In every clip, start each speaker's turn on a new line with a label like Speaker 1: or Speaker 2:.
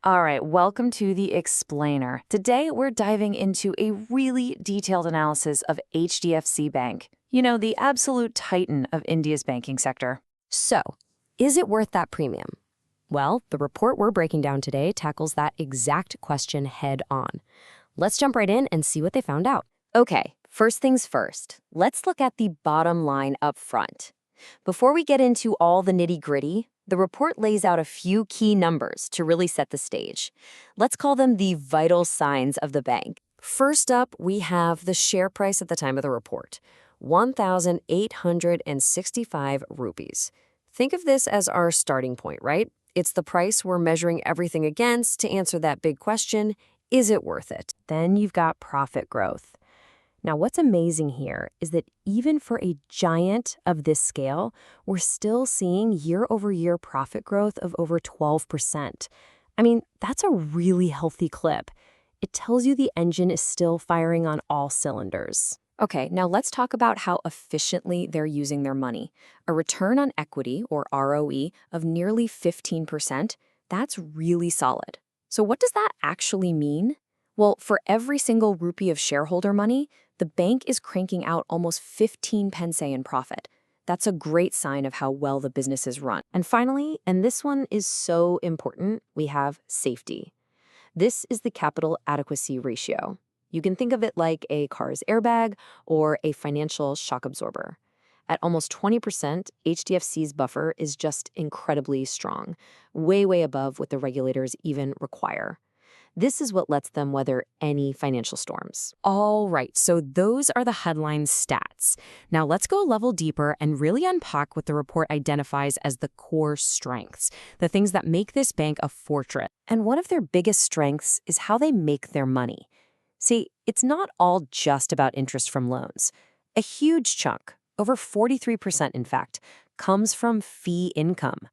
Speaker 1: All right, welcome to the Explainer. Today, we're diving into a really detailed analysis of HDFC Bank. You know, the absolute titan of India's banking sector.
Speaker 2: So, is it worth that premium? Well, the report we're breaking down today tackles that exact question head on. Let's jump right in and see what they found out. Okay, first things first. Let's look at the bottom line up front. Before we get into all the nitty-gritty, the report lays out a few key numbers to really set the stage. Let's call them the vital signs of the bank. First up, we have the share price at the time of the report, 1,865 rupees. Think of this as our starting point, right? It's the price we're measuring everything against to answer that big question, is it worth it? Then you've got profit growth. Now, what's amazing here is that even for a giant of this scale, we're still seeing year-over-year profit growth of over 12%. I mean, that's a really healthy clip. It tells you the engine is still firing on all cylinders. Okay, now let's talk about how efficiently they're using their money. A return on equity, or ROE, of nearly 15%, that's really solid. So what does that actually mean? Well, for every single rupee of shareholder money, the bank is cranking out almost 15 paise in profit. That's a great sign of how well the business is run. And finally, and this one is so important, we have safety. This is the capital adequacy ratio. You can think of it like a car's airbag or a financial shock absorber. At almost 20%, HDFC's buffer is just incredibly strong, way above what the regulators even require. This is what lets them weather any financial storms. All right, so those are the headline stats. Now let's go a level deeper and really unpack what the report identifies as the core strengths, the things that make this bank a fortress. And one of their biggest strengths is how they make their money. See, it's not all just about interest from loans. A huge chunk, over 43% in fact, comes from fee income.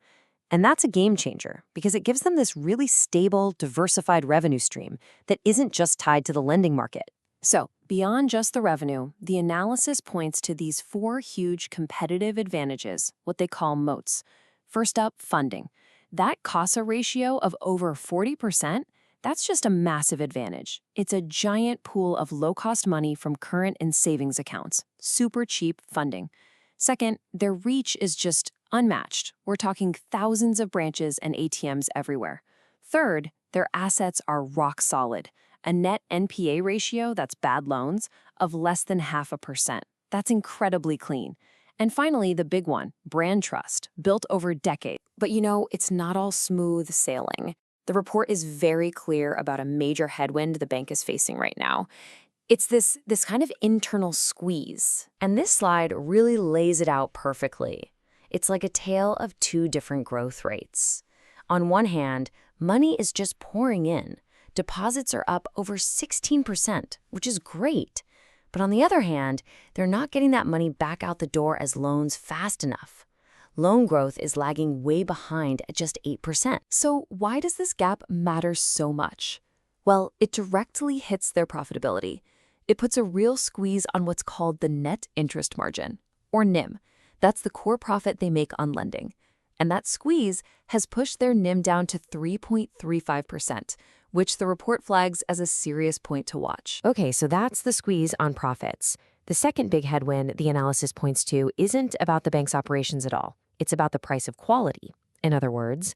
Speaker 2: And that's a game changer because it gives them this really stable, diversified revenue stream that isn't just tied to the lending market. So, beyond just the revenue, the analysis points to these four huge competitive advantages, what they call moats. First up, funding. That CASA ratio of over 40%, that's just a massive advantage. It's a giant pool of low-cost money from current and savings accounts. Super cheap funding. Second, their reach is just unmatched. We're talking thousands of branches and ATMs everywhere. Third, their assets are rock solid. A net NPA ratio, that's bad loans, of less than 0.5%. That's incredibly clean. And finally, the big one, brand trust, built over decades. But you know, it's not all smooth sailing. The report is very clear about a major headwind the bank is facing right now. It's this kind of internal squeeze. And this slide really lays it out perfectly. It's like a tale of two different growth rates. On one hand, money is just pouring in. Deposits are up over 16%, which is great. But on the other hand, they're not getting that money back out the door as loans fast enough. Loan growth is lagging way behind at just 8%. So why does this gap matter so much? Well, it directly hits their profitability. It puts a real squeeze on what's called the net interest margin, or NIM. That's the core profit they make on lending. And that squeeze has pushed their NIM down to 3.35%, which the report flags as a serious point to watch. Okay, so that's the squeeze on profits. The second big headwind the analysis points to isn't about the bank's operations at all. It's about the price of quality. In other words,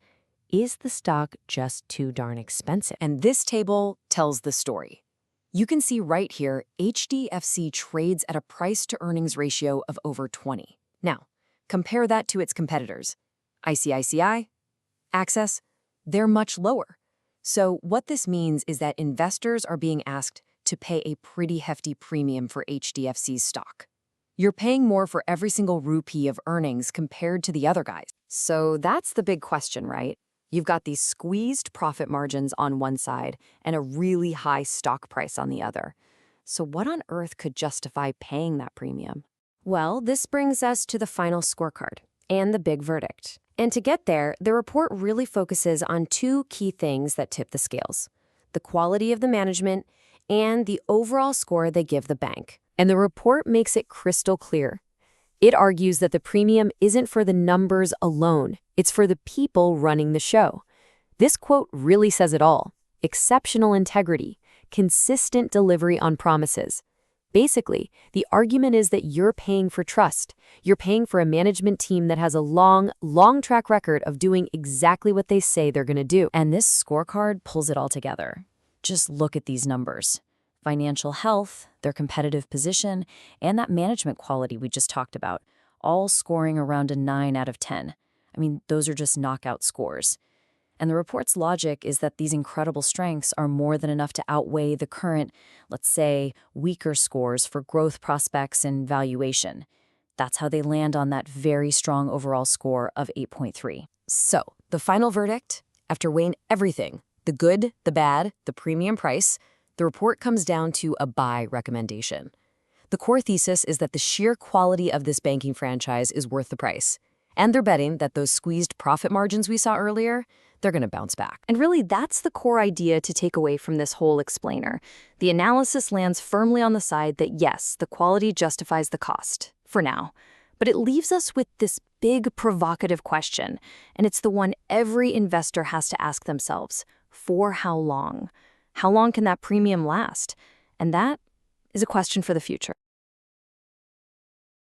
Speaker 2: is the stock just too darn expensive? And this table tells the story. You can see right here, HDFC trades at a price-to-earnings ratio of over 20. Now, compare that to its competitors. ICICI, Access, they're much lower. So what this means is that investors are being asked to pay a pretty hefty premium for HDFC's stock. You're paying more for every single rupee of earnings compared to the other guys. So that's the big question, right? You've got these squeezed profit margins on one side and a really high stock price on the other. So what on earth could justify paying that premium? Well, this brings us to the final scorecard and the big verdict. And to get there, the report really focuses on two key things that tip the scales: the quality of the management and the overall score they give the bank. And the report makes it crystal clear. It argues that the premium isn't for the numbers alone. It's for the people running the show. This quote really says it all. Exceptional integrity, consistent delivery on promises. Basically, the argument is that you're paying for trust. You're paying for a management team that has a long track record of doing exactly what they say they're going to do.
Speaker 1: And this scorecard pulls it all together. Just look at these numbers. Financial health, their competitive position, and that management quality we just talked about, all scoring around a 9 out of 10. I mean, those are just knockout scores. And the report's logic is that these incredible strengths are more than enough to outweigh the current, let's say, weaker scores for growth prospects and valuation. That's how they land on that very strong overall score of 8.3.
Speaker 2: So, the final verdict, after weighing everything, the good, the bad, the premium price, the report comes down to a buy recommendation. The core thesis is that the sheer quality of this banking franchise is worth the price. And they're betting that those squeezed profit margins we saw earlier, they're going to bounce back.
Speaker 1: And really, that's the core idea to take away from this whole explainer. The analysis lands firmly on the side that yes, the quality justifies the cost, for now. But it leaves us with this big provocative question, and it's the one every investor has to ask themselves. For how long? How long can that premium last? And that is a question for the future.